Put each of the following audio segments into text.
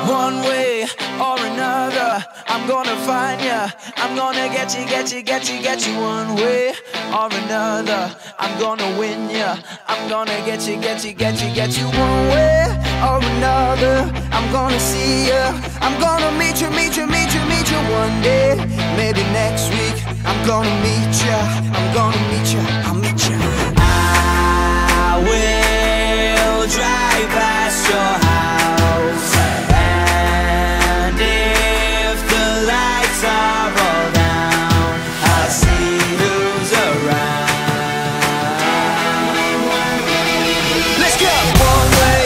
One way or another, I'm gonna find ya. I'm gonna get you, get you, get you, get you. One way or another, I'm gonna win ya. I'm gonna get you, get you, get you, get you. One way or another, I'm gonna see ya. I'm gonna meet you, meet you, meet you, meet you one day. Maybe next week, I'm gonna meet ya. I'm gonna meet ya, I'll meet ya. I will drive past your house, and if the lights are all down, I'll see who's around. Let's go! One way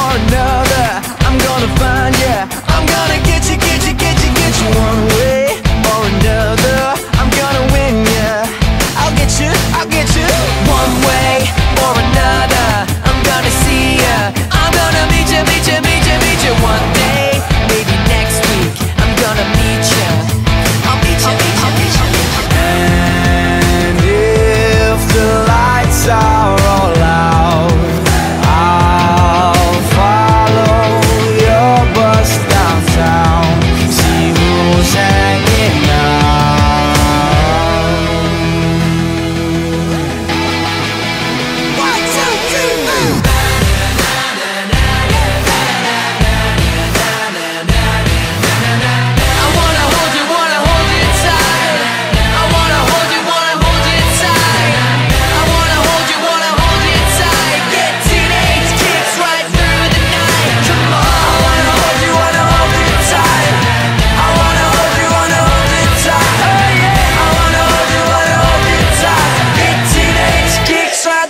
or another, I'm gonna find ya. I'm gonna get you, get you, get you, get you. One way or another, I'm gonna win ya. I'll get you, I'll get you. One way or another, I'm gonna see ya. I'm gonna meet you, meet you, meet you, meet you one day. Maybe next week, I'm gonna meet ya. I'll meet you, meet you, meet you. And if the lights are all out, I'll follow your bus downtown, see who's hanging out.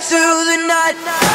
Through the night.